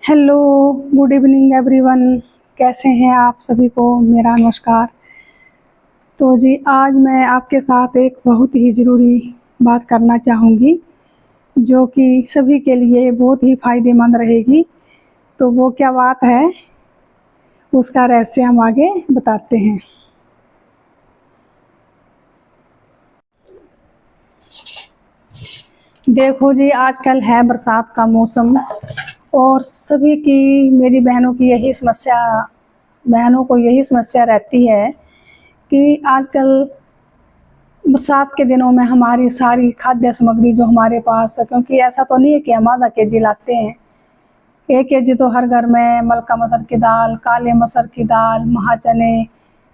Hello, good evening everyone. कैसे हैं आप सभी को मेरा नमस्कार। तो जी आज मैं आपके साथ एक बहुत ही ज़रूरी बात करना चाहूँगी जो कि सभी के लिए बहुत ही फ़ायदेमंद रहेगी। तो वो क्या बात है उसका रहस्य हम आगे बताते हैं। देखो जी, आजकल है बरसात का मौसम और सभी की, मेरी बहनों को यही समस्या रहती है कि आजकल बरसात के दिनों में हमारी सारी खाद्य सामग्री जो हमारे पास, क्योंकि ऐसा तो नहीं है कि हम आधा केजी लाते हैं, 1 केजी तो हर घर में मलका मसर की दाल, काले मसर की दाल, महा चने,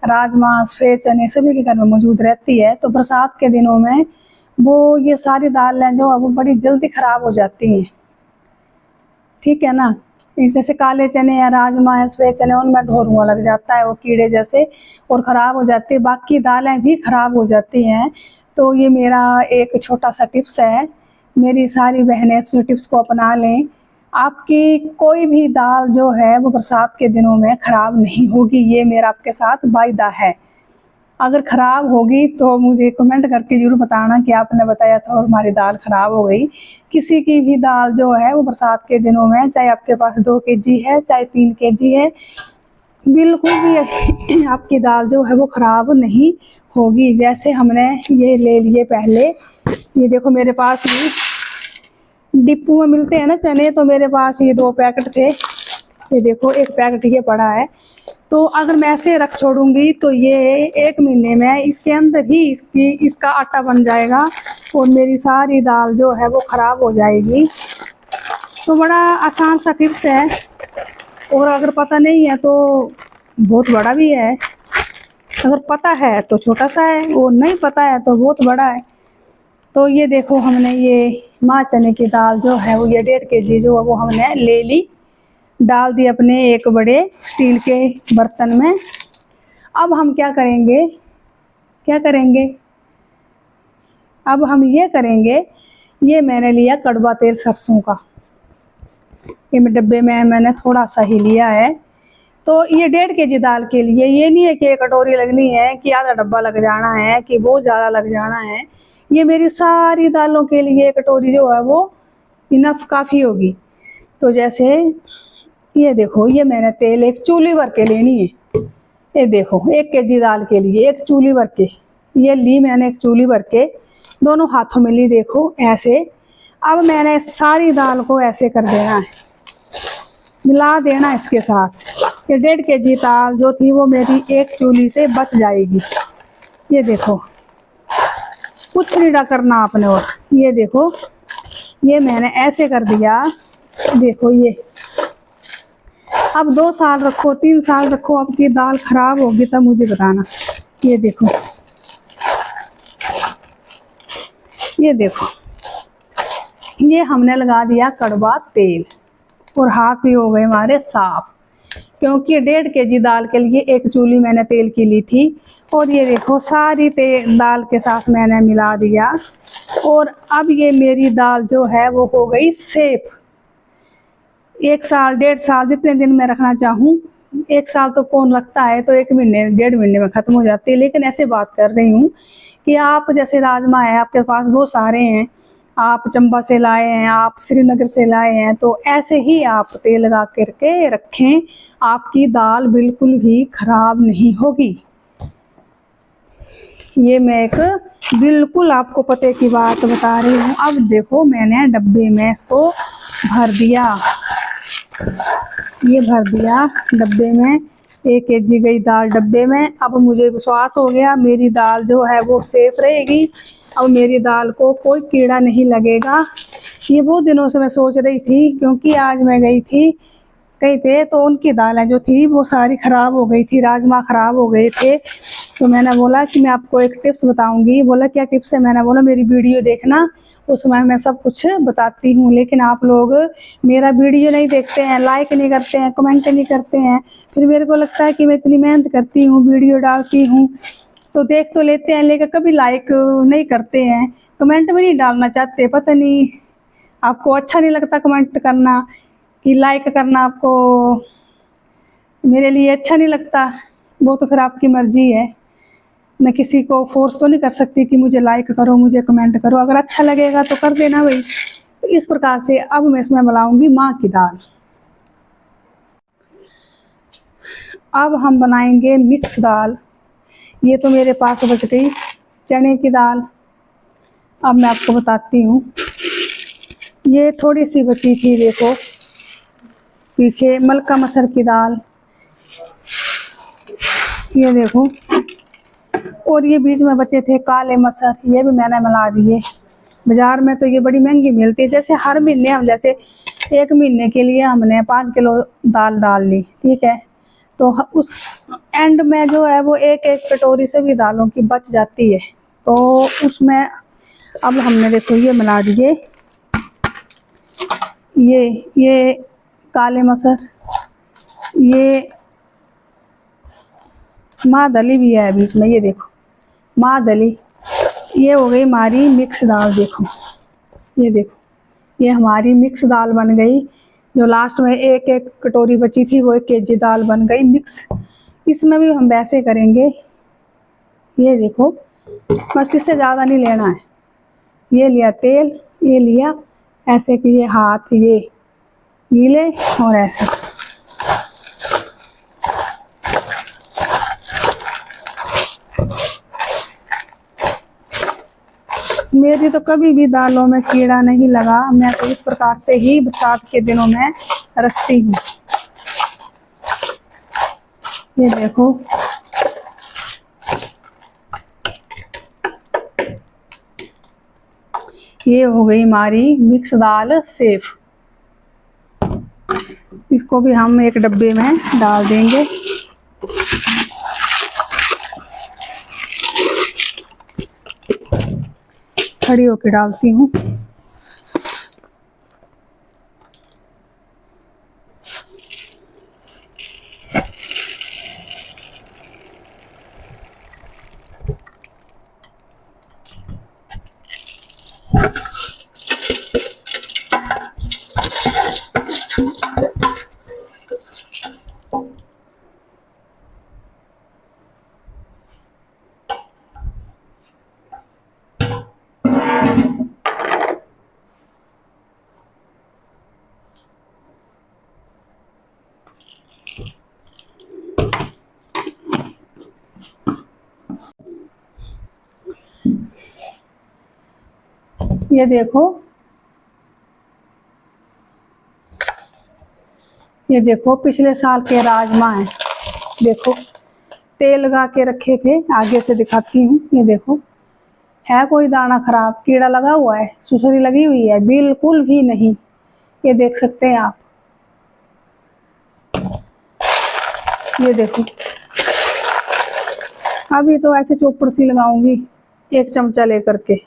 राजमा, सफ़ेद चने सभी के घर में मौजूद रहती है। तो बरसात के दिनों में वो ये सारी दालें जो है वो बड़ी जल्दी ख़राब हो जाती हैं, ठीक है ना। जैसे काले चने या राजमा या सफ़ेद चने, उनमें ढोरुआ लग जाता है वो कीड़े जैसे, और ख़राब हो जाती है। बाकी दालें भी ख़राब हो जाती हैं। तो ये मेरा एक छोटा सा टिप्स है, मेरी सारी बहनें इस टिप्स को अपना लें। आपकी कोई भी दाल जो है वो बरसात के दिनों में ख़राब नहीं होगी, ये मेरा आपके साथ वायदा है। अगर ख़राब होगी तो मुझे कमेंट करके ज़रूर बताना कि आपने बताया था और हमारी दाल ख़राब हो गई। किसी की भी दाल जो है वो बरसात के दिनों में, चाहे आपके पास 2 केजी है चाहे 3 केजी है, बिल्कुल भी आपकी दाल जो है वो ख़राब नहीं होगी। जैसे हमने ये ले लिए पहले, ये देखो मेरे पास ये डिपो में मिलते हैं ना चने, तो मेरे पास ये 2 पैकेट थे। ये देखो एक पैकेट ये पड़ा है। तो अगर मैं ऐसे रख छोड़ूंगी तो ये 1 महीने में इसके अंदर ही इसका आटा बन जाएगा और मेरी सारी दाल जो है वो ख़राब हो जाएगी। तो बड़ा आसान सा टिप्स है, और अगर पता नहीं है तो बहुत बड़ा भी है। अगर पता है तो छोटा सा है, और नहीं पता है तो बहुत बड़ा है। तो ये देखो हमने ये माँ चने की दाल जो है वो ये 1.5 केजी जो है वो हमने ले ली, डाल दी अपने एक बड़े स्टील के बर्तन में। अब हम क्या करेंगे, अब हम ये करेंगे, ये मैंने लिया कड़वा तेल सरसों का, ये डब्बे में मैंने थोड़ा सा ही लिया है। तो ये 1.5 केजी दाल के लिए ये नहीं है कि 1 कटोरी लगनी है, कि आधा डब्बा लग जाना है, कि बहुत ज़्यादा लग जाना है। ये मेरी सारी दालों के लिए 1 कटोरी जो है वो इनफ काफ़ी होगी। तो जैसे ये देखो, ये मैंने तेल एक चूल्ही भर के लेनी है। ये देखो 1 केजी दाल के लिए एक चूल्ही भर के ये ली मैंने, एक चूल्ही भर के दोनों हाथों में ली, देखो ऐसे। अब मैंने सारी दाल को ऐसे कर देना है, मिला देना इसके साथ। ये 1.5 केजी दाल जो थी वो मेरी एक चूल्ही से बच जाएगी। ये देखो कुछ नहीं करना आपने, और ये देखो ये मैंने ऐसे कर दिया। देखो ये अब 2 साल रखो, 3 साल रखो, आपकी दाल ख़राब होगी तब मुझे बताना। ये देखो, ये देखो, ये हमने लगा दिया कड़वा तेल और हाथ भी हो गए हमारे साफ, क्योंकि 1.5 केजी दाल के लिए एक चूल्ही मैंने तेल की ली थी। और ये देखो सारी तेल दाल के साथ मैंने मिला दिया, और अब ये मेरी दाल जो है वो हो गई सेफ। 1 साल 1.5 साल जितने दिन मैं रखना चाहूँ, 1 साल तो कौन रखता है, तो 1 महीने 1.5 महीने में ख़त्म हो जाती है। लेकिन ऐसे बात कर रही हूँ कि आप जैसे राजमा है आपके पास बहुत सारे हैं, आप चंबा से लाए हैं, आप श्रीनगर से लाए हैं, तो ऐसे ही आप तेल लगा करके रखें, आपकी दाल बिल्कुल भी ख़राब नहीं होगी। ये मैं एक बिल्कुल आपको पते की बात बता रही हूँ। अब देखो मैंने डब्बे में इसको भर दिया, ये भर दिया डब्बे में, 1 केजी गई दाल डब्बे में। अब मुझे विश्वास हो गया मेरी दाल जो है वो सेफ रहेगी, अब मेरी दाल को कोई कीड़ा नहीं लगेगा। ये बहुत दिनों से मैं सोच रही थी, क्योंकि आज मैं गई थी कहीं पे तो उनकी दालें जो थी वो सारी ख़राब हो गई थी, राजमा ख़राब हो गए थे। तो मैंने बोला कि मैं आपको एक टिप्स बताऊंगी। बोला क्या टिप्स है? मैंने बोला मेरी वीडियो देखना, उसमें मैं सब कुछ बताती हूँ। लेकिन आप लोग मेरा वीडियो नहीं देखते हैं, लाइक नहीं करते हैं, कमेंट नहीं करते हैं। फिर मेरे को लगता है कि मैं इतनी मेहनत करती हूँ, वीडियो डालती हूँ, तो देख तो लेते हैं लेकिन कभी लाइक नहीं करते हैं, कमेंट में नहीं डालना चाहते। पता नहीं आपको अच्छा नहीं लगता कमेंट करना, कि लाइक करना आपको मेरे लिए अच्छा नहीं लगता, वो तो फिर आपकी मर्जी है। मैं किसी को फोर्स तो नहीं कर सकती कि मुझे लाइक करो, मुझे कमेंट करो। अगर अच्छा लगेगा तो कर देना भाई। तो इस प्रकार से अब मैं इसमें मिलाऊंगी माह की दाल। अब हम बनाएंगे मिक्स दाल। ये तो मेरे पास बच गई चने की दाल। अब मैं आपको बताती हूँ, ये थोड़ी सी बची थी, देखो पीछे मलका मसर की दाल, ये देखो। और ये बीच में बचे थे काले मसर, ये भी मैंने मिला दिए। बाज़ार में तो ये बड़ी महंगी मिलती है। जैसे हर महीने हम, जैसे 1 महीने के लिए हमने 5 किलो दाल डाल ली, ठीक है, तो उस एंड में जो है वो एक एक कटोरी से भी दालों की बच जाती है। तो उसमें अब हमने देखो ये मिला दिए, ये काले मसर, ये माह दली भी है बीच में, ये देखो माह दली। ये हो गई हमारी मिक्स दाल। देखो ये देखो, ये हमारी मिक्स दाल बन गई। जो लास्ट में एक एक कटोरी बची थी वो 1 केजी दाल बन गई मिक्स। इसमें भी हम वैसे करेंगे, ये देखो, बस इससे ज़्यादा नहीं लेना है। ये लिया तेल, ये लिया ऐसे कि ये हाथ ये गीले और ऐसे। मेरी तो कभी भी दालों में कीड़ा नहीं लगा। मैं तो इस प्रकार से ही बरसात के दिनों में रखती हूँ। ये देखो, ये हो गई हमारी मिक्स दाल सेफ। इसको भी हम एक डब्बे में डाल देंगे। खड़ी होकर डालती हूँ। ये देखो, ये देखो पिछले साल के राजमा हैं। देखो तेल लगा के रखे थे, आगे से दिखाती हूँ। ये देखो, है कोई दाना खराब, कीड़ा लगा हुआ है, सुसरी लगी हुई है? बिल्कुल भी नहीं। ये देख सकते हैं आप, ये देखो। अभी तो ऐसे चौपड़ सी लगाऊंगी 1 चमचा लेकर के।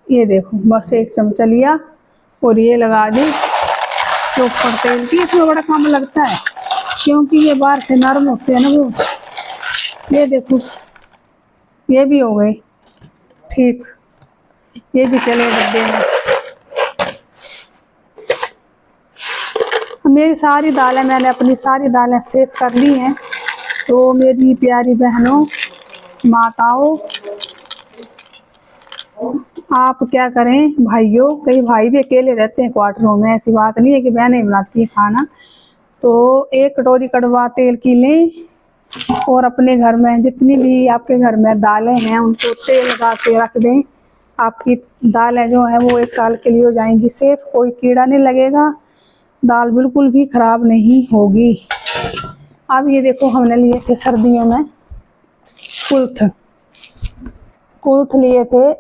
ये देखो, बस 1 चमचा लिया और ये लगा दी चौपड़ तेल की। इसमें बड़ा कम लगता है क्योंकि ये बाहर से नरम होते हैं ना वो। ये देखो, ये भी हो गई ठीक, ये भी चले डब्बे में। मेरी सारी दालें, मैंने अपनी सारी दालें सेव कर ली हैं। तो मेरी प्यारी बहनों, माताओं, आप क्या करें भाइयों, कई भाई भी अकेले रहते हैं क्वार्टरों में, ऐसी बात नहीं है कि बहनें बनाती है खाना। तो 1 कटोरी कड़वा तेल की लें और अपने घर में जितनी भी आपके घर में दालें हैं उनको तेल लगा के रख दें। आपकी दालें जो हैं वो 1 साल के लिए हो जाएंगी सेफ। कोई कीड़ा नहीं लगेगा, दाल बिल्कुल भी ख़राब नहीं होगी। अब ये देखो, हमने लिए थे सर्दियों में कुल्थ लिए थे।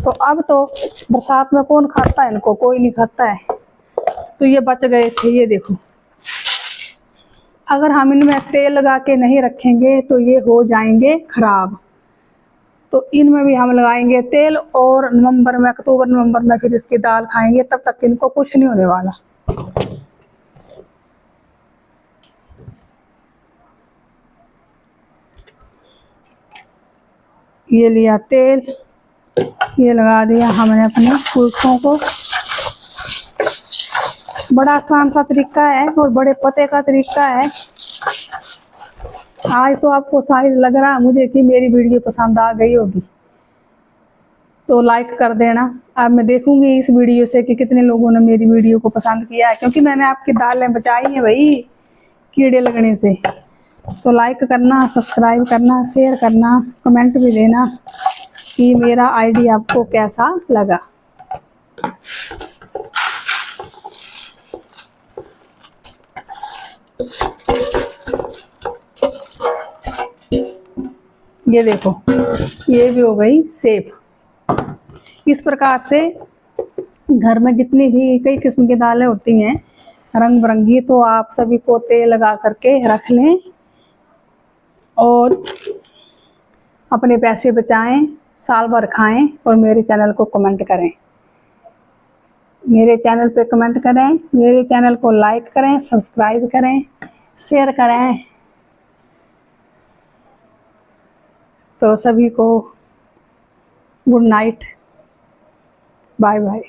तो अब तो बरसात में कौन खाता है इनको, कोई नहीं खाता है। तो ये बच गए थे। ये देखो, अगर हम इनमें तेल लगा के नहीं रखेंगे तो ये हो जाएंगे खराब। तो इनमें भी हम लगाएंगे तेल और नवंबर में, अक्टूबर नवंबर में फिर इसकी दाल खाएंगे, तब तक इनको कुछ नहीं होने वाला। ये लिया तेल, ये लगा दिया हमने अपने कुल्थों को। बड़ा आसान सा तरीका है और बड़े पते का तरीका है। आज तो आपको शायद लग रहा है मुझे कि मेरी वीडियो पसंद आ गई होगी, तो लाइक कर देना। अब मैं देखूंगी इस वीडियो से कि कितने लोगों ने मेरी वीडियो को पसंद किया है, क्योंकि मैंने आपकी दालें बचाई हैं भाई कीड़े लगने से। तो लाइक करना, सब्सक्राइब करना, शेयर करना, कमेंट भी देना कि मेरा आइडिया आपको कैसा लगा। ये देखो, ये भी हो गई सेफ। इस प्रकार से घर में जितनी भी कई किस्म की दालें होती हैं रंग बिरंगी, तो आप सभी को तेल लगा करके रख लें और अपने पैसे बचाएं, साल भर खाएं और मेरे चैनल को कमेंट करें। मेरे चैनल पे कमेंट करें, मेरे चैनल को लाइक करें, सब्सक्राइब करें, शेयर करें। तो सभी को गुड नाइट, बाय बाय।